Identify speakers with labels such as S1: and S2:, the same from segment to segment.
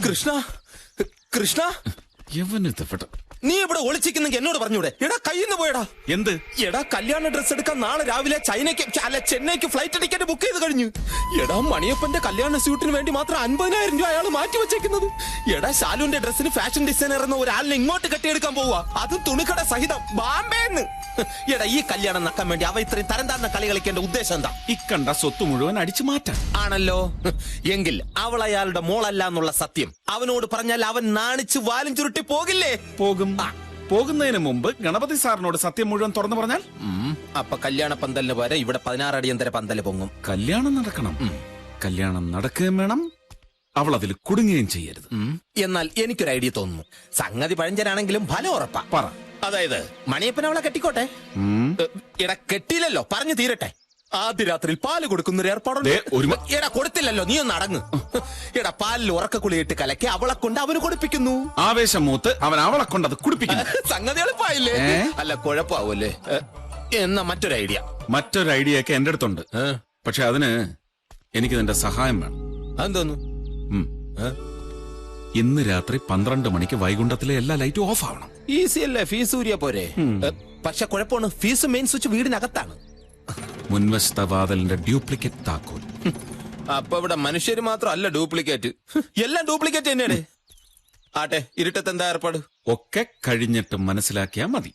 S1: കൃഷ്ണ കൃഷ്ണ നീ ഇവിടെ ഒളിച്ചിരിക്കുന്നെങ്കിൽ എന്നോട് പറഞ്ഞൂടെ? എടാ കയ്യിന്ന് പോയടാ.
S2: എന്ത്?
S1: എടാ കല്യാണ ഡ്രസ് എടുക്കാൻ നാളെ രാവിലെ ചെന്നൈക്ക് ഫ്ലൈറ്റ് ടിക്കറ്റ് ബുക്ക് ചെയ്ത് കഴിഞ്ഞു. എടാ മണിയപ്പന്റെ കല്യാണ സ്യൂട്ടിന് വേണ്ടി മാത്രം 50,000 രൂപ അയാൾ മാറ്റി വെച്ചേക്കുന്നത്. എടാ ശാലുവിന്റെ ഡ്രസ്സിന് ഫാഷൻ ഡിസൈനർ എന്ന ഒരാളിനെ ഇങ്ങോട്ട് കെട്ടിയെടുക്കാൻ പോവാ, അത് തുണിക്കട സഹിതം ബാംബേന്ന്. എടാ ഈ കല്യാണം നടക്കാൻ വേണ്ടി അവ ഇത്രയും തരം താഴ്ന്ന കളി കളിക്കേണ്ട ഉദ്ദേശം എന്താ?
S2: ഇക്കണ്ട സ്വത്ത് മുഴുവൻ അടിച്ചു മാറ്റാൻ
S1: ആണല്ലോ. എങ്കിൽ അവൾ അയാളുടെ മോളല്ല എന്നുള്ള സത്യം അവനോട് പറഞ്ഞാൽ അവൻ നാണിച്ച് വാലും ചുരുട്ടി പോകില്ലേ?
S2: പോകും. പോകുന്നതിന് മുമ്പ് ഗണപതി സാറിനോട് സത്യം മുഴുവൻ തുറന്നു പറഞ്ഞാൽ
S1: അപ്പൊ കല്യാണ പന്തലിന് പോരെ ഇവിടെ 16 അടിയന്തര പന്തല് പൊങ്ങും.
S2: കല്യാണം നടക്കണം. കല്യാണം നടക്കുകയും വേണം, അവൾ അതിൽ കുടുങ്ങുകയും ചെയ്യരുത്.
S1: എന്നാൽ എനിക്കൊരു ഐഡിയ തോന്നുന്നു. സംഗതി പഴഞ്ചനാണെങ്കിലും ഫലം ഉറപ്പാ.
S2: പറ.
S1: അതായത് മണിയപ്പൻ അവളെ കെട്ടിക്കോട്ടെ. എടാ കെട്ടിയില്ലല്ലോ, പറഞ്ഞു തീരട്ടെ. ആദ്യ രാത്രിയിൽ പാല് കൊടുക്കുന്നൊരു ഏർപ്പാടുണ്ട്. എടാ കൊടുത്തില്ലല്ലോ, നീ ഒന്ന് അടങ്ങ്. എടാ പാലിൽ ഉറക്കക്കുളിയിട്ട് കലക്കി അവളെ കൊണ്ട് അവന് കൊടുപ്പിക്കുന്നു.
S2: ആവേശം മൂത്ത് അവൻ അവളെ കൊണ്ട് അത് കുടിപ്പിക്കുന്നു.
S1: സംഗതി എളുപ്പമായില്ലേ? അല്ല കുഴപ്പമാവൂല്ലേ? എന്നാ മറ്റൊരു
S2: ഐഡിയ ഒക്കെ എന്റെ അടുത്തുണ്ട്. പക്ഷെ അതിന് എനിക്ക് നിന്റെ സഹായം വേണം.
S1: അതെന്തോന്നു?
S2: ഇന്ന് രാത്രി 12 മണിക്ക് വൈകുണ്ഠത്തിലെ എല്ലാ ലൈറ്റും ഓഫ് ആവണം.
S1: ഈസി അല്ലേ? ഫീസ് ഊരിയ പോരെ. പക്ഷെ കുഴപ്പമാണ്, ഫീസ് മെയിൻ സ്വിച്ച് വീടിനകത്താണ്.
S2: മുൻവശത്തെ വാതിലിന്റെ ഡ്യൂപ്ലിക്കേറ്റ് താക്കോൽ.
S1: അപ്പൊ ഇവിടെ മനുഷ്യര് മാത്രമല്ല ഡ്യൂപ്ലിക്കേറ്റ്, എല്ലാം ഡ്യൂപ്ലിക്കേറ്റ് തന്നെയാണ്. ആട്ടെ, ഇരുട്ടത്ത് എന്താ ഏർപ്പാട്?
S2: ഒക്കെ കഴിഞ്ഞിട്ട് മനസ്സിലാക്കിയാ മതി.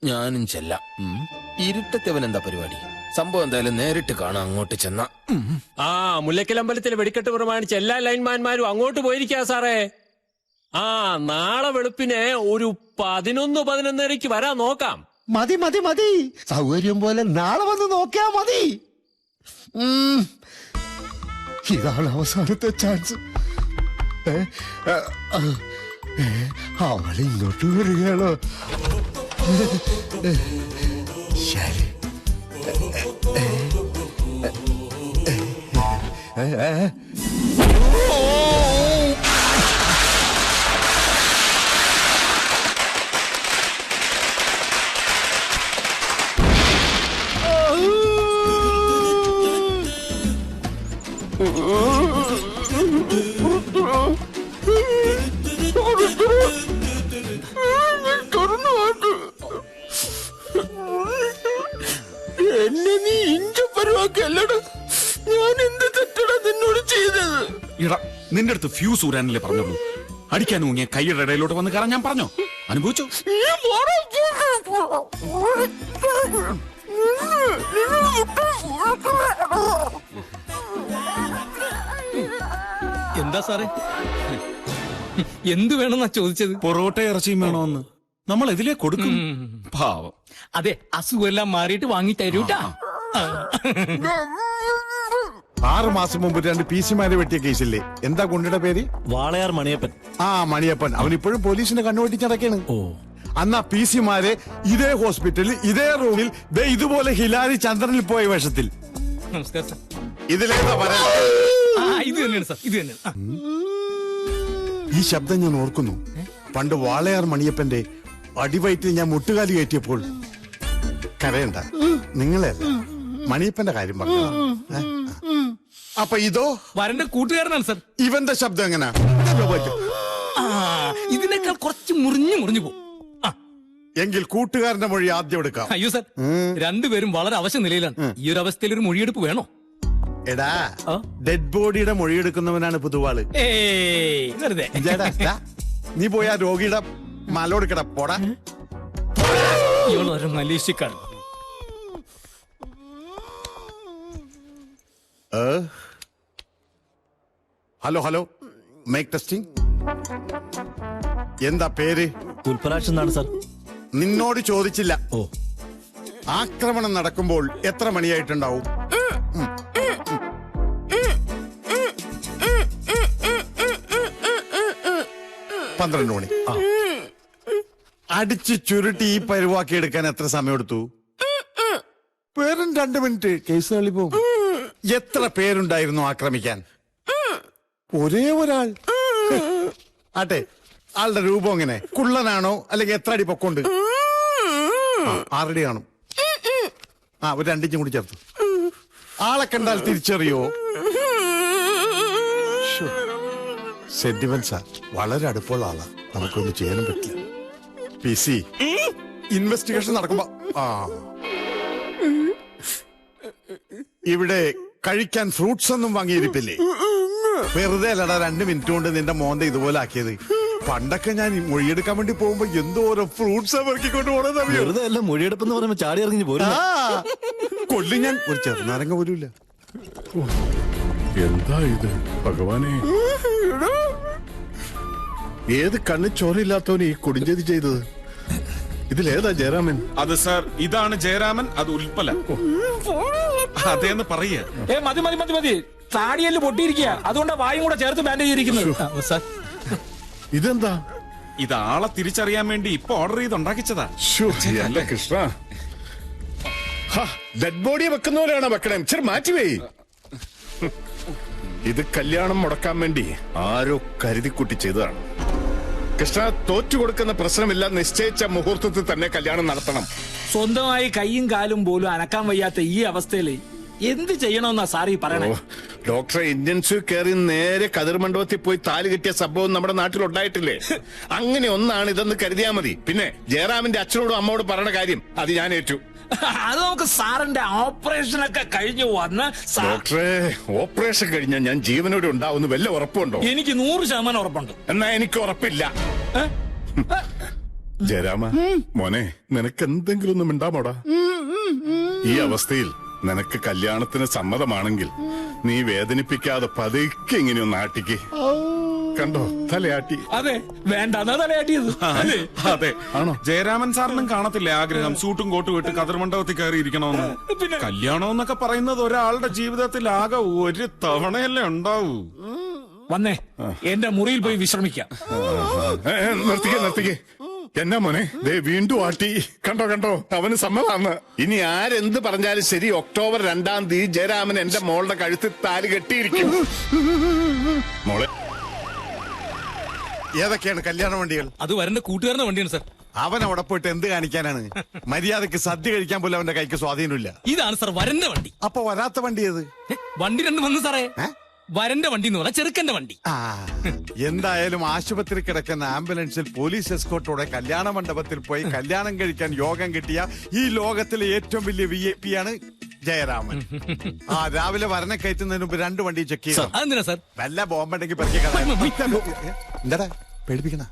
S1: ഞാനും ചെല്ലാം. ഇരുട്ടത്തവൻ എന്താ പരിപാടി? സംഭവം എന്തായാലും നേരിട്ട് കാണാം. അങ്ങോട്ട് ചെന്ന
S3: മുല്ലക്കലമ്പലത്തിലെ വെടിക്കെട്ട് പ്രമാണിച്ച് എല്ലാ ലൈൻമാൻമാരും അങ്ങോട്ട് പോയിരിക്കാ സാറേ. നാളെ വെളുപ്പിനെ ഒരു 11-11:30 വരാൻ നോക്കാം.
S4: മതി മതി മതി, സൗകര്യം പോലെ നാളെ വന്ന് നോക്കിയാ മതി. ഇതാണ് അവസാനത്തെ ചാൻസ്. അവൾ ഇങ്ങോട്ട് വരികയാണോ? ശരി. എന്നെ നീ ഇഞ്ചപ്പരുവാക്കല്ലട. ഞാൻ എന്ത് തെറ്റടാ നിന്നോട് ചെയ്തത്?
S2: ഇടാ, നിന്റെ അടുത്ത് ഫ്യൂസ് ഊരാനല്ലേ പറഞ്ഞുള്ളൂ. അടിക്കാൻ ഊങ്ങിയ കൈയുടെ ഇടയിലോട്ട് വന്ന് കയറാൻ ഞാൻ പറഞ്ഞോ? അനുഭവിച്ചോ?
S3: എന്താ സാറേ, എന്ത് വേണമെന്നാ ചോദിച്ചത്?
S2: പൊറോട്ട ഇറച്ചിയും വേണോന്ന്. നമ്മൾ ഇതിലേ കൊടുക്കും. പാവം.
S3: അതെ, അസുഖമെല്ലാം മാറിയിട്ട് വാങ്ങി തരൂട്ടാ.
S4: 6 മാസം മുമ്പ് 2 PC-മാരെ വെട്ടിയ കേസില്ലേ, എന്താ കൊണ്ടിയുടെ പേര്?
S5: വാളയാർ മണിയപ്പൻ.
S4: മണിയപ്പൻ. അവൻ ഇപ്പോഴും പോലീസിന്റെ കണ്ണുവെട്ടിച്ച് നടക്കാണ്. അന്നാ PC-മാരെ ഇതേ ഹോസ്പിറ്റലിൽ ഇതേ റൂമിൽ ഇതുപോലെ ഹിലാരി ചന്ദ്രനിൽ പോയ വേഷത്തിൽ.
S3: നമസ്കാരം സാർ.
S4: ഇതിലേതാ പറയാ?
S3: ഇത് തന്നെയാണ് സാർ, ഇത് തന്നെ.
S4: ഈ ശബ്ദം ഞാൻ ഓർക്കുന്നു. പണ്ട് വാളയാർ മണിയപ്പന്റെ അടിവയറ്റിൽ ഞാൻ മുട്ടുകാലി കയറ്റിയപ്പോൾ. കരയണ്ട, നിങ്ങളെ മണിയപ്പന്റെ കാര്യം പറഞ്ഞു. അപ്പൊ ഇതോ
S3: വരന്റെ കൂട്ടുകാരനാണ് സാർ.
S4: ഇവന്റെ ശബ്ദം എങ്ങനാ?
S3: ഇതിനേക്കാൾ കുറച്ച് മുറിഞ്ഞു പോകും.
S4: എങ്കിൽ കൂട്ടുകാരന്റെ മൊഴി ആദ്യം എടുക്കാം.
S3: അയ്യോ സാർ, രണ്ടുപേരും വളരെ അവശ നിലയിലാണ്. ഈ ഒരു അവസ്ഥയിൽ ഒരു മൊഴിയെടുപ്പ് വേണോ?
S4: എടാ, ഡെഡ് ബോഡിയുടെ മൊഴിയെടുക്കുന്നവനാണ് പുതുവാള്.
S3: വെറുതെ.
S4: നീ പോയാ രോഗിയുടെ മലോടുക്കട പോടാ.
S3: ഇവളൊരു മലേഷ്യക്കാരൻ.
S4: Hello, mike testing. എന്താ പേര്?
S5: പുൽപ്പരാജ് എന്നാണ് സാർ.
S4: നിന്നോട് ചോദിച്ചില്ല. ആക്രമണം നടക്കുമ്പോൾ എത്ര മണിയായിട്ടുണ്ടാവും? 12 മണി. അടിച്ച് ചുരുട്ടി ഈ പരുവാക്കി എടുക്കാൻ എത്ര സമയം എടുത്തു? വെറും 2 മിനിറ്റ്. കേസ് തള്ളി പോകും. എത്ര പേരുണ്ടായിരുന്നു ആക്രമിക്കാൻ? ഒരേ ഒരാൾ. ആട്ടെ, ആളുടെ രൂപം എങ്ങനെ? കുള്ളനാണോ അല്ലെങ്കിൽ എത്ര അടി പൊക്കമുണ്ട്? 6 അടി കാണും. ഒരു 2 ഇഞ്ചും കൂടി ചേർത്തു. ആളെ കണ്ടാൽ തിരിച്ചറിയോ? സെന്റിമെന്റ്സാ. വളരെ അടുപ്പമുള്ള ആളാ. നമുക്കൊന്നും ചെയ്യാനും പറ്റില്ല. PC, ഇൻവെസ്റ്റിഗേഷൻ നടക്കുമ്പോ ഇവിടെ കഴിക്കാൻ ഫ്രൂട്ട്സ് ഒന്നും വാങ്ങിയിരിപ്പില്ലേ? വെറുതെ അല്ലടാ 2 മിനിറ്റ് കൊണ്ട് നിന്റെ മോന്ത ഇതുപോലെ ആക്കിയത്. പണ്ടൊക്കെ ഞാൻ മൊഴിയെടുക്കാൻ വേണ്ടി പോകുമ്പോ എന്തോരം ഫ്രൂട്ട്സ് പെറുക്കിക്കൊണ്ട് പോണെന്ന് അറിയോ?
S5: വെറുതെ അല്ല, മൊഴിയെടുപ്പെന്ന് പറയുമ്പോ ചാടി ഇറങ്ങി പോരും.
S4: കൊല്ലി ഞാൻ ഒരു ചെറുനാരങ്ങ പോലുമില്ല.
S6: എന്താ ഇത് ഭഗവാനെ? ഏത് കണ്ണ് ചോരയില്ലാത്തവന് ഈ കൊടിഞ്ചേരി ചെയ്തത്? ഇതിലേതാ ജയരാമൻ?
S2: അത് സാർ, ഇതാണ് ജയരാമൻ, അത് ഉൽപ്പല. അതേന്ന് പറയുക.
S3: മതി മതി മതി മതി, താടിയല് പൊട്ടിയിരിക്കുക, അതുകൊണ്ട് വായും കൂടെ ചേർത്ത് ബാൻഡ് ചെയ്തിരിക്കുന്നത്. സാർ,
S6: ഇതെന്താ?
S2: ഇത് ആളെ തിരിച്ചറിയാൻ വേണ്ടി ഇപ്പൊ ഓർഡർ ചെയ്ത് ഉണ്ടാക്കിച്ചതാ.
S6: എന്റെ കൃഷ്ണ, ഡെഡ് ബോഡിയെ വെക്കുന്ന പോലെയാണോ വെക്കണേ? ഇച്ചിരി മാറ്റിവേ. ഇത് കല്യാണം മുടക്കാൻ വേണ്ടി ആരോ കരുതിക്കുട്ടി ചെയ്തതാണ്. കൃഷ്ണ, തോറ്റു കൊടുക്കുന്ന പ്രശ്നമില്ല. നിശ്ചയിച്ച മുഹൂർത്തത്തിൽ തന്നെ കല്യാണം നടത്തണം.
S3: സ്വന്തമായി കൈയും കാലും പോലും അനക്കാൻ വയ്യാത്ത ഈ അവസ്ഥയില് എന്ത് ചെയ്യണമെന്നാ സാറി പറയണേ?
S6: ഡോക്ടറെ, ഇന്റൻസീവ് കെയറിൽ നേരെ കതിർ മണ്ഡപത്തിൽ പോയി താലി കെട്ടിയ സംഭവം നമ്മുടെ നാട്ടിൽ ഉണ്ടായിട്ടില്ലേ? അങ്ങനെ ഒന്നാണ് ഇതെന്ന് കരുതിയാ മതി. പിന്നെ ജയറാമിന്റെ അച്ഛനോടും അമ്മോടും പറയണ കാര്യം അത് ഞാൻ ഏറ്റു.
S3: അത് നമുക്ക് സാറിന്റെ ഓപ്പറേഷൻ ഒക്കെ കഴിഞ്ഞു വന്ന്
S6: ഡോക്ടറെ, ഓപ്പറേഷൻ കഴിഞ്ഞാൽ ഞാൻ ജീവനോടെ ഉണ്ടാവുന്ന വല്ല ഉറപ്പുണ്ടോ?
S3: എനിക്ക് 100% ഉറപ്പുണ്ട്.
S6: എന്നാ എനിക്ക് ഉറപ്പില്ല. ജയരാമ മോനെ, നിനക്ക് എന്തെങ്കിലും ഒന്നും മിണ്ടാമോടാ? ഈ അവസ്ഥയിൽ നിനക്ക് കല്യാണത്തിന് സമ്മതമാണെങ്കിൽ നീ വേദനിപ്പിക്കാതെ പതുക്കെ ഇങ്ങനെയൊന്ന് ആട്ടിക്ക്. കണ്ടോ, തലയാട്ടി.
S3: അതെ, വേണ്ട തലയാട്ടിയത്.
S2: അതെ, ആണോ? ജയരാമൻ സാറിനും കാണത്തില്ലേ ആഗ്രഹം സൂട്ടും കോട്ടും ഇട്ട് കതിർമണ്ഡപത്തിൽ കയറി ഇരിക്കണമെന്ന്?
S3: പിന്നെ
S2: കല്യാണം എന്നൊക്കെ പറയുന്നത് ഒരാളുടെ ജീവിതത്തിൽ ആകെ ഒരു തവണയല്ലേ ഉണ്ടാവൂ.
S3: വന്നേ, എന്റെ മുറിയിൽ പോയി വിശ്രമിക്കാം.
S6: നിർത്തിക്കേ. എന്നാ മോനെ, ദേ വീണ്ടും ആട്ടി. കണ്ടോ കണ്ടോ, അവന് സമ്മതമാണ്. ഇനി ആരെന്ത് പറഞ്ഞാലും ശരി, ഒക്ടോബർ 2-ാം തീയതി ജയരാമൻ എന്റെ മോളുടെ കഴുത്തിൽ താലി കെട്ടിയിരിക്കും. മോളെ,
S4: ഏതൊക്കെയാണ് കല്യാണ വണ്ടികൾ?
S3: അത് വരന്റെ കൂട്ടുകാരന്റെ വണ്ടിയാണ് സാർ.
S4: അവൻ അവിടെ പോയിട്ട് എന്ത് കാണിക്കാനാണ്? മര്യാദക്ക് സദ്യ കഴിക്കാൻ പോലും അവന്റെ കൈക്ക് സ്വാധീനമില്ല.
S3: ഇതാണ് സാർ വരന്റെ വണ്ടി.
S4: അപ്പൊ വരാത്ത വണ്ടി ഏത്?
S3: വണ്ടി 2 വന്നു സാറേ. വരന്റെ വണ്ടി എന്ന് പറഞ്ഞാൽ ചെറുക്കന്റെ വണ്ടി.
S4: എന്തായാലും ആശുപത്രി കിടക്കുന്ന ആംബുലൻസിൽ പോലീസ് എസ്കോർട്ടോടെ കല്യാണ മണ്ഡപത്തിൽ പോയി കല്യാണം കഴിക്കാൻ യോഗം കിട്ടിയ ഈ ലോകത്തിലെ ഏറ്റവും വലിയ VIP ആണ് ജയരാമൻ. രാവിലെ വരനെ കയറ്റുന്നതിന് മുമ്പ് 2 വണ്ടി ചെക്ക് ചെയ്യാം.
S3: അതെന്തിനാ സാർ?
S4: വല്ല ബോംബുണ്ടെങ്കിൽ എന്താ പേടിപ്പിക്കണ?